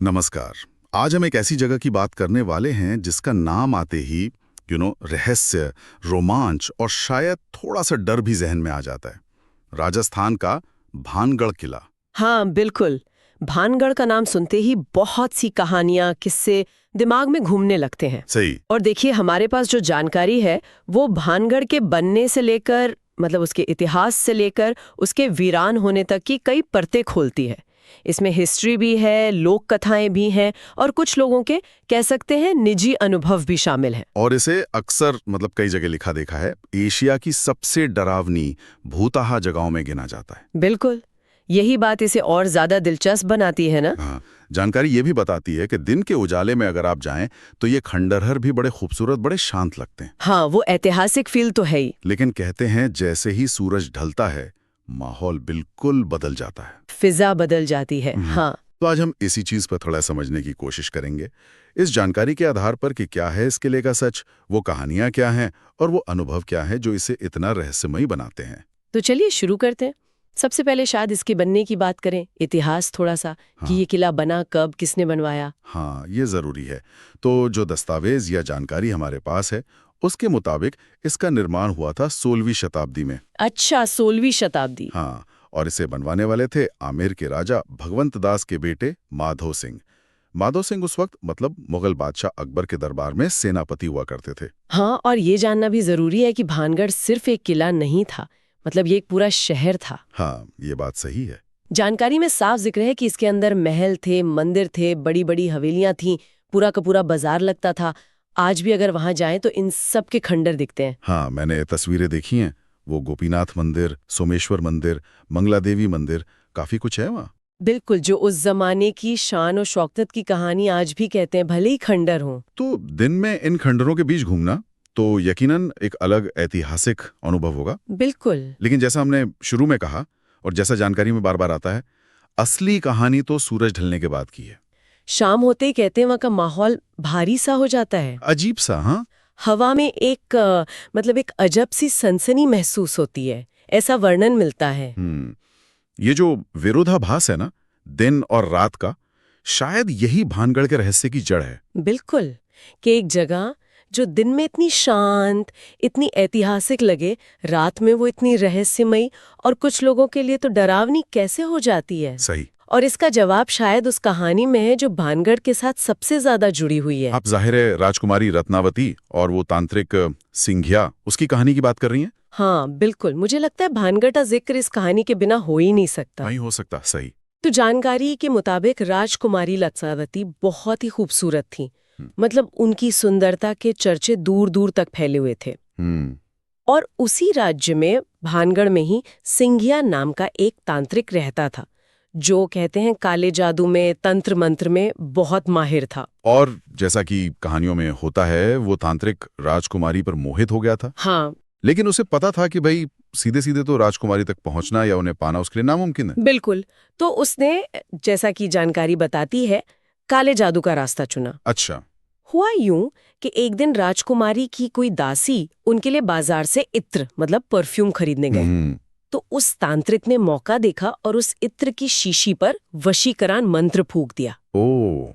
नमस्कार। आज हम एक ऐसी जगह की बात करने वाले हैं जिसका नाम आते ही रहस्य, रोमांच और शायद थोड़ा सा डर भी जहन में आ जाता है। राजस्थान का भानगढ़ किला। हाँ बिल्कुल। भानगढ़ का नाम सुनते ही बहुत सी कहानियां, किस्से दिमाग में घूमने लगते हैं। सही। और देखिए, हमारे पास जो जानकारी है वो भानगढ़ के बनने से लेकर, मतलब उसके इतिहास से लेकर उसके वीरान होने तक की कई परतें खोलती है। इसमें हिस्ट्री भी है, लोक कथाएं भी हैं और कुछ लोगों के कह सकते हैं निजी अनुभव भी शामिल हैं। और इसे अक्सर कई जगह लिखा देखा है, एशिया की सबसे डरावनी भूताहा जगहों में गिना जाता है। बिल्कुल, यही बात इसे और ज्यादा दिलचस्प बनाती है ना। हाँ, जानकारी ये भी बताती है कि दिन के उजाले में अगर आप जाएं तो ये खंडहर भी बड़े खूबसूरत, बड़े शांत लगते हैं। हाँ, वो ऐतिहासिक फील तो है ही। लेकिन कहते हैं जैसे ही सूरज ढलता है माहौल बिल्कुल बदल जाता है, फिजा बदल जाती है। हाँ, तो आज हम इसी चीज पर थोड़ा समझने की कोशिश करेंगे, इस जानकारी के आधार पर कि क्या है इस किले का सच, वो कहानियां क्या हैं और वो अनुभव क्या है जो इसे इतना रहस्यमयी बनाते हैं। तो चलिए शुरू करते हैं। सबसे पहले शायद इसके बनने की बात करें, इतिहास थोड़ा सा, कि ये किला बना कब, किसने बनवाया। हाँ, ये जरूरी है। तो जो दस्तावेज या जानकारी हमारे पास है उसके मुताबिक इसका निर्माण हुआ था 16वीं शताब्दी में। अच्छा, 16वीं शताब्दी। हाँ, और इसे बनवाने वाले थे आमेर के राजा भगवंत दास के बेटे माधो सिंह। माधो सिंह उस वक्त मुगल बादशाह अकबर के दरबार में सेनापति हुआ करते थे। हाँ, और ये जानना भी जरूरी है कि भानगढ़ सिर्फ एक किला नहीं था, मतलब ये एक पूरा शहर था। हाँ, ये बात सही है। जानकारी में साफ जिक्र है कि इसके अंदर महल थे, मंदिर थे, बड़ी बड़ी हवेलियां थीं, पूरा का पूरा बाजार लगता था। आज भी अगर वहां जाएं तो इन सब के खंडर दिखते हैं। हाँ, मैंने तस्वीरें देखी हैं, वो गोपीनाथ मंदिर, सोमेश्वर मंदिर, मंगला देवी मंदिर, काफी कुछ है वहाँ। बिल्कुल, जो उस जमाने की शान और शौकत की कहानी आज भी कहते हैं, भले ही खंडर हों। तो दिन में इन खंडरों के बीच घूमना तो यकीनन एक अलग ऐतिहासिक अनुभव होगा। बिल्कुल। लेकिन जैसा हमने शुरू में कहा और जैसा जानकारी में बार बार आता है, असली कहानी तो सूरज ढलने के बाद की है। शाम होते ही कहते हैं वहां का माहौल भारी सा हो जाता है। अजीब सा। हाँ, हवा में मतलब एक अजब सी सनसनी महसूस होती है, ऐसा वर्णन मिलता है। ये जो विरोधाभास है ना, दिन और रात का, शायद यही भानगढ़ के रहस्य की जड़ है। बिल्कुल, कि एक जगह जो दिन में इतनी शांत, इतनी ऐतिहासिक लगे, रात में वो इतनी रहस्यमयी और कुछ लोगों के लिए तो डरावनी कैसे हो जाती है। सही। और इसका जवाब शायद उस कहानी में है जो भानगढ़ के साथ सबसे ज्यादा जुड़ी हुई है। आप जाहिर है राजकुमारी रत्नावती और वो तांत्रिक सिंघिया, उसकी कहानी की बात कर रही हैं? हाँ बिल्कुल, मुझे लगता है भानगढ़ का जिक्र इस कहानी के बिना हो ही नहीं सकता। नहीं हो सकता। सही। तो जानकारी के मुताबिक राजकुमारी रत्नावती बहुत ही खूबसूरत थी, मतलब उनकी सुंदरता के चर्चे दूर दूर तक फैले हुए थे। और उसी राज्य में, भानगढ़ में ही, सिंघिया नाम का एक तांत्रिक रहता था जो कहते हैं काले जादू में, तंत्र मंत्र में बहुत माहिर था। और जैसा कि कहानियों में होता है, वो तांत्रिक राजकुमारी पर मोहित हो गया था। हाँ, लेकिन उसे पता था कि भाई सीधे सीधे तो राजकुमारी तक पहुंचना या उन्हें पाना उसके लिए नामुमकिन है। बिल्कुल। तो उसने, जैसा कि जानकारी बताती है, काले जादू का रास्ता चुना। अच्छा। हुआ यूं कि एक दिन राजकुमारी की कोई दासी उनके लिए बाजार से इत्र, मतलब परफ्यूम खरीदने गए। तो उस तांत्रिक ने मौका देखा और उस इत्र की शीशी पर वशीकरण मंत्र फूंक दिया,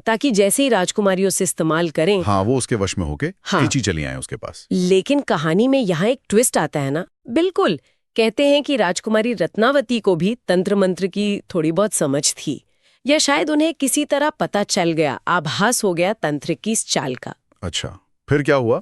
ताकि जैसे ही राजकुमारी उसे इस्तेमाल करें, हाँ, वो उसके वश में होके खींची चली आए उसके पास। लेकिन कहानी में यहाँ एक ट्विस्ट आता है ना। बिल्कुल, कहते हैं कि राजकुमारी रत्नावती को भी तंत्र मंत्र की थोड़ी बहुत समझ थी, या शायद उन्हें किसी तरह पता चल गया, आभास हो गया तांत्रिक की इस चाल का। अच्छा, फिर क्या हुआ?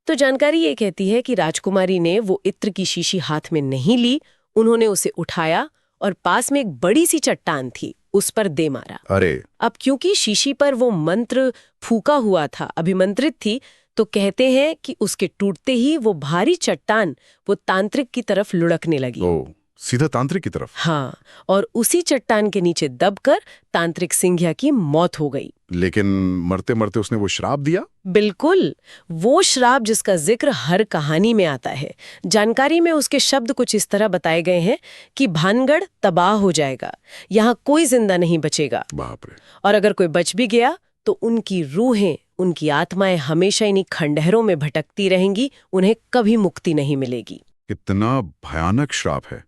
तो जानकारी ये कहती है कि राजकुमारी ने वो इत्र की शीशी हाथ में नहीं ली, उन्होंने उसे उठाया और पास में एक बड़ी सी चट्टान थी, उस पर दे मारा। अरे! अब क्योंकि शीशी पर वो मंत्र फूका हुआ था, अभिमंत्रित थी, तो कहते हैं कि उसके टूटते ही वो भारी चट्टान वो तांत्रिक की तरफ लुढ़कने लगी। सीधा तांत्रिक की तरफ? हाँ, और उसी चट्टान के नीचे दबकर तांत्रिक सिंघिया की मौत हो गई। लेकिन मरते मरते उसने वो श्राप दिया? बिल्कुल, वो श्राप जिसका जिक्र हर कहानी में आता है। जानकारी में उसके शब्द कुछ इस तरह बताए गए हैं कि भानगढ़ तबाह हो जाएगा, यहाँ कोई जिंदा नहीं बचेगा। बाप रे! और अगर कोई बच भी गया तो उनकी रूहें, उनकी आत्माएं हमेशा इन्हीं खंडहरों में भटकती रहेंगी, उन्हें कभी मुक्ति नहीं मिलेगी। कितना भयानक श्राप है।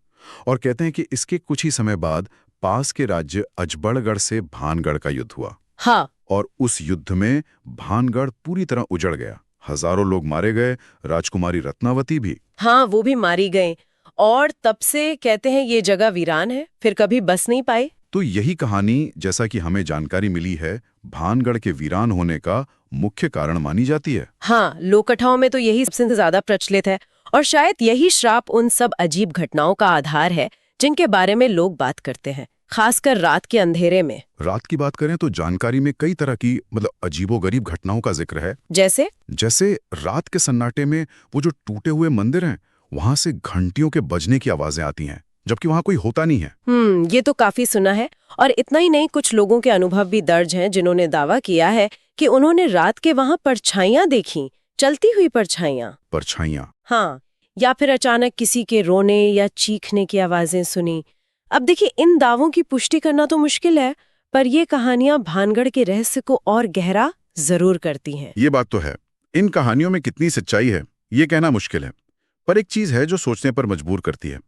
और कहते हैं कि इसके कुछ ही समय बाद पास के राज्य अजबड़गढ़ से भानगढ़ का युद्ध हुआ। हाँ, और उस युद्ध में भानगढ़ पूरी तरह उजड़ गया। हजारों लोग मारे गए, राजकुमारी रत्नावती भी। हाँ, वो भी मारी गई। और तब से कहते हैं ये जगह वीरान है, फिर कभी बस नहीं पाई। तो यही कहानी, जैसा कि हमें जानकारी मिली है, भानगढ़ के वीरान होने का मुख्य कारण मानी जाती है। हाँ, लोक कथाओं में तो यही सबसे ज्यादा प्रचलित है और शायद यही श्राप उन सब अजीब घटनाओं का आधार है जिनके बारे में लोग बात करते हैं, खासकर रात के अंधेरे में। रात की बात करें तो जानकारी में कई तरह की अजीबोगरीब घटनाओं का जिक्र है। जैसे रात के सन्नाटे में वो जो टूटे हुए मंदिर हैं, वहां से घंटियों के बजने की आवाजें आती हैं, जबकि वहां कोई होता नहीं है। ये तो काफी सुना है। और इतना ही नहीं, कुछ लोगों के अनुभव भी दर्ज हैं जिन्होंने दावा किया है कि उन्होंने रात के वहां परछाइयां देखी, चलती हुई परछाइयां। परछाइयां? हाँ, या फिर अचानक किसी के रोने या चीखने की आवाजें सुनी। अब देखिए, इन दावों की पुष्टि करना तो मुश्किल है, पर ये कहानियां भानगढ़ के रहस्य को और गहरा जरूर करती हैं। ये बात तो है। इन कहानियों में कितनी सच्चाई है, ये कहना मुश्किल है। पर एक चीज है जो सोचने पर मजबूर करती है,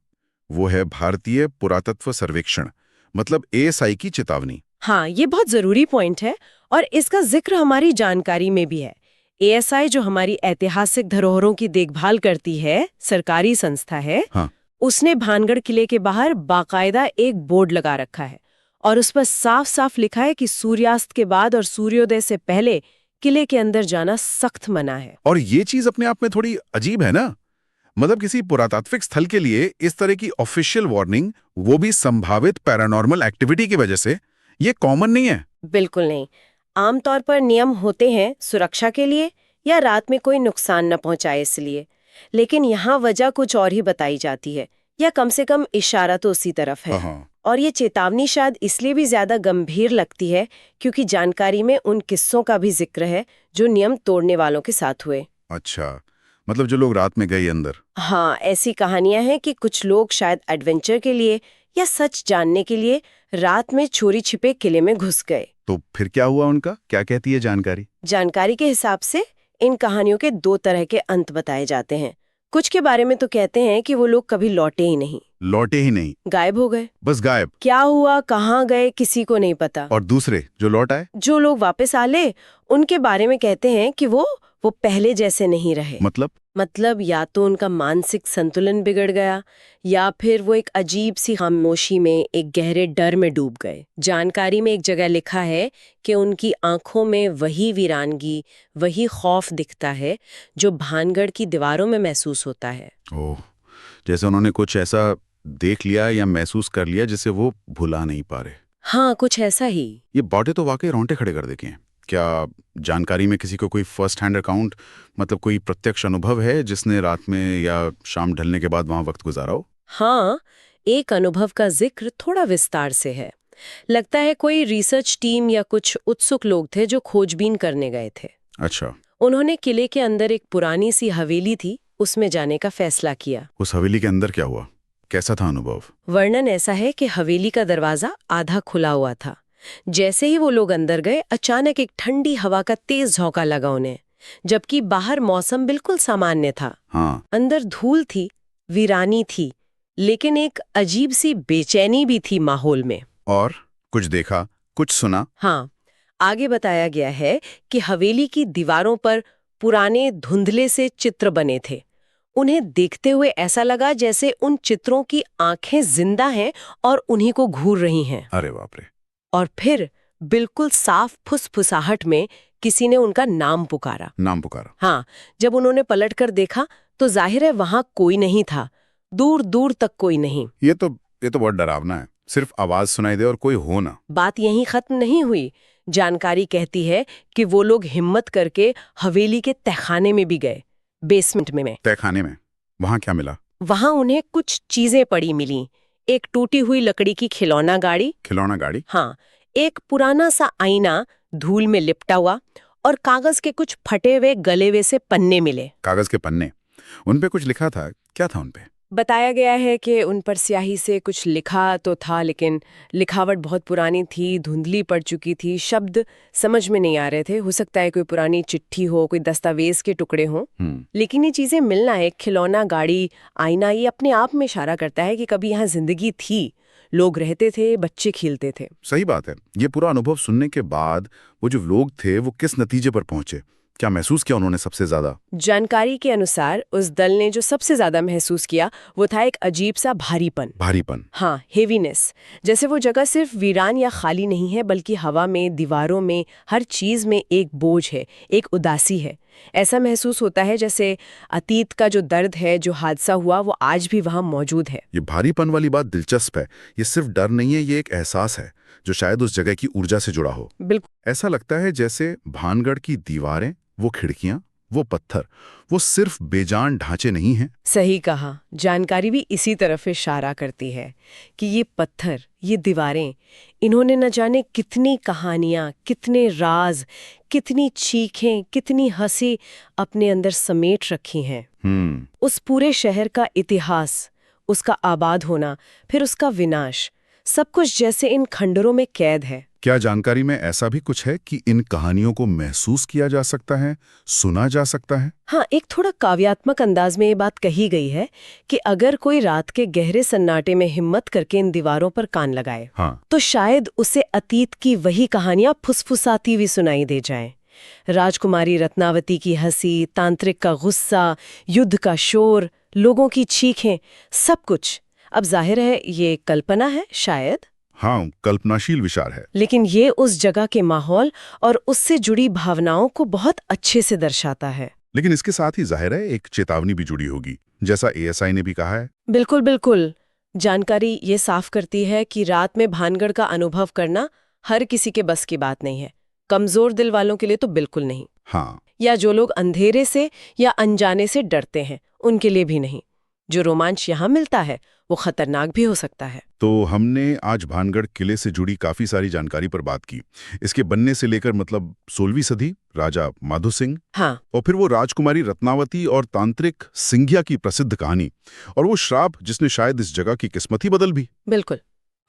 वो है भारतीय पुरातत्व सर्वेक्षण, मतलब ASI की चेतावनी। हाँ, ये बहुत जरूरी पॉइंट है और इसका जिक्र हमारी जानकारी में भी है। ASI जो हमारी ऐतिहासिक धरोहरों की देखभाल करती है, सरकारी संस्था है। हाँ। उसने भानगढ़ किले के बाहर बाकायदा एक बोर्ड लगा रखा है और उस पर साफ साफ लिखा है कि सूर्यास्त के बाद और सूर्योदय से पहले किले के अंदर जाना सख्त मना है। और ये चीज अपने आप में थोड़ी अजीब है ना। मतलब किसी पुरातात्विक स्थल के लिए इस तरह की ऑफिशियल वार्निंग, वो भी संभावित पैरानॉर्मल एक्टिविटी की वजह से, ये कॉमन नहीं है। बिल्कुल नहीं। आमतौर पर नियम होते हैं सुरक्षा के लिए या रात में कोई नुकसान न पहुंचाए इसलिए, लेकिन यहाँ वजह कुछ और ही बताई जाती है, या कम से कम इशारा तो उसी तरफ है। हाँ। और ये चेतावनी शायद इसलिए भी ज्यादा गंभीर लगती है क्योंकि जानकारी में उन किस्सों का भी जिक्र है जो नियम तोड़ने वालों के साथ हुए। अच्छा, मतलब जो लोग रात में गए अंदर। हाँ, ऐसी कहानियां हैं कि कुछ लोग शायद एडवेंचर के लिए या सच जानने के लिए रात में चोरी छिपे किले में घुस गए। तो फिर क्या हुआ उनका, क्या कहती है जानकारी? जानकारी के हिसाब से इन कहानियों के दो तरह के अंत बताए जाते हैं। कुछ के बारे में तो कहते हैं कि वो लोग कभी लौटे ही नहीं। लौटे ही नहीं? गायब हो गए। बस गायब? क्या हुआ, कहाँ गए, किसी को नहीं पता। और दूसरे जो लौट आए? जो लोग वापस आले, उनके बारे में कहते हैं कि वो पहले जैसे नहीं रहे। मतलब या तो उनका मानसिक संतुलन बिगड़ गया या फिर वो एक अजीब सी खामोशी में, एक गहरे डर में डूब गए। जानकारी में एक जगह लिखा है कि उनकी आंखों में वही वीरानगी, वही खौफ दिखता है जो भानगढ़ की दीवारों में महसूस होता है। ओह, जैसे उन्होंने कुछ ऐसा देख लिया या महसूस कर लिया जिसे वो भुला नहीं पा रहे। हाँ, कुछ ऐसा ही। ये बातें तो वाकई रोंगटे खड़े कर देती हैं। क्या जानकारी में किसी को कोई फर्स्ट हैंड अकाउंट, मतलब कोई प्रत्यक्ष अनुभव है जिसने रात में या शाम ढलने के बाद वहां वक्त गुजारा हो? हाँ, एक अनुभव का जिक्र थोड़ा विस्तार से है। लगता है कोई रिसर्च टीम या कुछ उत्सुक लोग थे जो खोजबीन करने गए थे। अच्छा। उन्होंने किले के अंदर एक पुरानी सी हवेली थी, उसमें जाने का फैसला किया। उस हवेली के अंदर क्या हुआ, कैसा था अनुभव? वर्णन ऐसा है कि हवेली का दरवाजा आधा खुला हुआ था। जैसे ही वो लोग अंदर गए, अचानक एक ठंडी हवा का तेज झोंका लगा उन्हें, जबकि बाहर मौसम बिल्कुल सामान्य था। हाँ। अंदर धूल थी, वीरानी थी, लेकिन एक अजीब सी बेचैनी भी थी माहौल में। और कुछ देखा, कुछ सुना? हाँ, आगे बताया गया है कि हवेली की दीवारों पर पुराने धुंधले से चित्र बने थे। उन्हें देखते हुए ऐसा लगा जैसे उन चित्रों की आंखें जिंदा हैं और उन्हीं को घूर रही हैं। अरे बाप रे। और फिर बिल्कुल साफ फुसफुसाहट में किसी ने उनका नाम पुकारा। नाम पुकारा? हाँ, जब उन्होंने पलटकर देखा तो जाहिर है वहां कोई नहीं था, दूर दूर तक कोई नहीं। ये तो बहुत डरावना है, सिर्फ आवाज सुनाई दे और कोई हो ना। बात यहीं खत्म नहीं हुई। जानकारी कहती है कि वो लोग हिम्मत करके हवेली के तहखाने में भी गए, बेसमेंट में। तहखाने में? वहां क्या मिला? वहां उन्हें कुछ चीजें पड़ी मिली। एक टूटी हुई लकड़ी की खिलौना गाड़ी। खिलौना गाड़ी? हाँ, एक पुराना सा आईना धूल में लिपटा हुआ और कागज के कुछ फटे हुए गले हुए से पन्ने मिले। कागज के पन्ने? उन पे कुछ लिखा था? क्या था उन पे? बताया गया है कि उन पर स्याही से कुछ लिखा तो था, लेकिन लिखावट बहुत पुरानी थी, धुंधली पड़ चुकी थी, शब्द समझ में नहीं आ रहे थे। हो सकता है कोई पुरानी चिट्ठी हो, कोई दस्तावेज के टुकड़े हों। लेकिन ये चीजें मिलना, एक खिलौना गाड़ी, आईना, ये अपने आप में इशारा करता है कि कभी यहाँ जिंदगी थी, लोग रहते थे, बच्चे खेलते थे। सही बात है। ये पूरा अनुभव सुनने के बाद वो जो लोग थे वो किस नतीजे पर पहुंचे? क्या महसूस किया उन्होंने सबसे ज्यादा? जानकारी के अनुसार उस दल ने जो सबसे ज्यादा महसूस किया वो था एक अजीब सा भारीपन। हाँ, हेवीनेस। जैसे वो जगह सिर्फ वीरान या खाली नहीं है, बल्कि हवा में, दीवारों में, हर चीज में एक बोझ है, एक उदासी है। ऐसा महसूस होता है जैसे अतीत का जो दर्द है, जो हादसा हुआ, वो आज भी वहां मौजूद है। ये भारीपन वाली बात दिलचस्प है। ये सिर्फ डर नहीं है, ये एक एहसास है जो शायद उस जगह की ऊर्जा से जुड़ा हो। बिल्कुल। ऐसा लगता है जैसे भानगढ़ की दीवारें, वो खिड़कियां, वो पत्थर, वो सिर्फ बेजान ढांचे नहीं हैं। सही कहा। जानकारी भी इसी तरफ इशारा करती है कि ये पत्थर, ये दीवारें, इन्होंने न जाने कितनी कहानियां, कितने राज, कितनी चीखें, कितनी हंसी अपने अंदर समेट रखी हैं। उस पूरे शहर का इतिहास, उसका आबाद होना, फिर उसका विनाश, सब कुछ जैसे इन खंडरों में कैद है। क्या जानकारी में ऐसा भी कुछ है कि इन कहानियों को महसूस किया जा सकता है, सुना जा सकता है? हाँ, एक थोड़ा काव्यात्मक अंदाज में ये बात कही गई है कि अगर कोई रात के गहरे सन्नाटे में हिम्मत करके इन दीवारों पर कान लगाए, तो शायद उसे अतीत की वही कहानियां फुसफुसाती हुई सुनाई दे जाएं। राजकुमारी रत्नावती की हंसी, तांत्रिक का गुस्सा, युद्ध का शोर, लोगों की चीखें, सब कुछ। अब जाहिर है ये कल्पना है शायद। हाँ, कल्पनाशील विचार है। लेकिन ये उस जगह के माहौल और उससे जुड़ी भावनाओं को बहुत अच्छे से दर्शाता है। लेकिन इसके साथ ही जाहिर है एक चेतावनी भी जुड़ी होगी, जैसा एएसआई ने भी कहा है। बिल्कुल बिल्कुल। जानकारी ये साफ करती है कि रात में भानगढ़ का अनुभव करना हर किसी के बस की बात नहीं है। कमजोर दिल वालों के लिए तो बिल्कुल नहीं। हाँ। या जो लोग अंधेरे से या अनजाने से डरते हैं, उनके लिए भी नहीं। जो रोमांच यहाँ मिलता है वो खतरनाक भी हो सकता है। तो हमने आज भानगढ़ किले से जुड़ी काफी सारी जानकारी पर बात की। इसके बनने से लेकर मतलब 16वीं सदी, राजा माधो सिंह, हाँ, और फिर वो राजकुमारी रत्नावती और तांत्रिक सिंघिया की प्रसिद्ध कहानी, और वो श्राप जिसने शायद इस जगह की किस्मत ही बदल भी। बिल्कुल।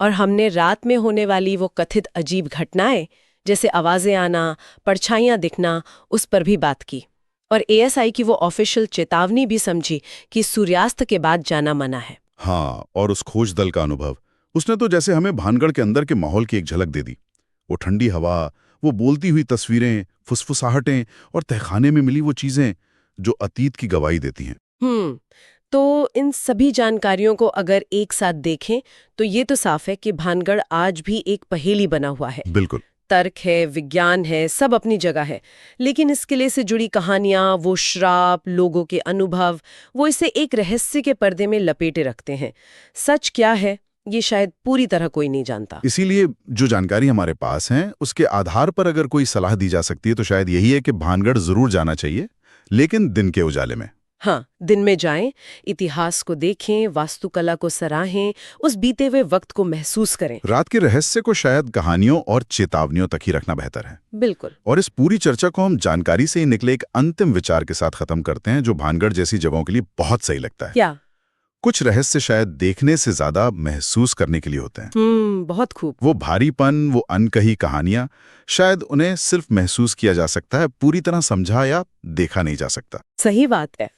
और हमने रात में होने वाली वो कथित अजीब घटनाएं, जैसे आवाजें आना, परछाइयां दिखना, उस पर भी बात की। और एएसआई की वो ऑफिशियल चेतावनी भी समझी कि सूर्यास्त के बाद जाना मना है। हाँ, और उस खोज दल का अनुभव, उसने तो जैसे हमें भानगढ़ के अंदर के माहौल की एक झलक दे दी। वो ठंडी हवा, वो बोलती हुई तस्वीरें, फुसफुसाहटें और तहखाने में मिली वो चीजें जो अतीत की गवाही देती हैं। तो इन सभी जानकारियों को अगर एक साथ देखें तो ये तो साफ है कि भानगढ़ आज भी एक पहेली बना हुआ है। बिल्कुल। तर्क है, विज्ञान है, सब अपनी जगह है। लेकिन इस किले से जुड़ी कहानियां, वो श्राप, लोगों के अनुभव, वो इसे एक रहस्य के पर्दे में लपेटे रखते हैं। सच क्या है ये शायद पूरी तरह कोई नहीं जानता। इसीलिए जो जानकारी हमारे पास है उसके आधार पर अगर कोई सलाह दी जा सकती है तो शायद यही है कि भानगढ़ जरूर जाना चाहिए, लेकिन दिन के उजाले में। हाँ, दिन में जाएं, इतिहास को देखें, वास्तुकला को सराहें, उस बीते हुए वक्त को महसूस करें। रात के रहस्य को शायद कहानियों और चेतावनियों तक ही रखना बेहतर है। बिल्कुल। और इस पूरी चर्चा को हम जानकारी से ही निकले एक अंतिम विचार के साथ खत्म करते हैं, जो भानगढ़ जैसी जगहों के लिए बहुत सही लगता है। क्या? कुछ रहस्य शायद देखने से ज्यादा महसूस करने के लिए होते हैं। बहुत खूब। वो भारीपन, वो अनकही कहानियां, शायद उन्हें सिर्फ महसूस किया जा सकता है, पूरी तरह समझा या देखा नहीं जा सकता। सही बात है।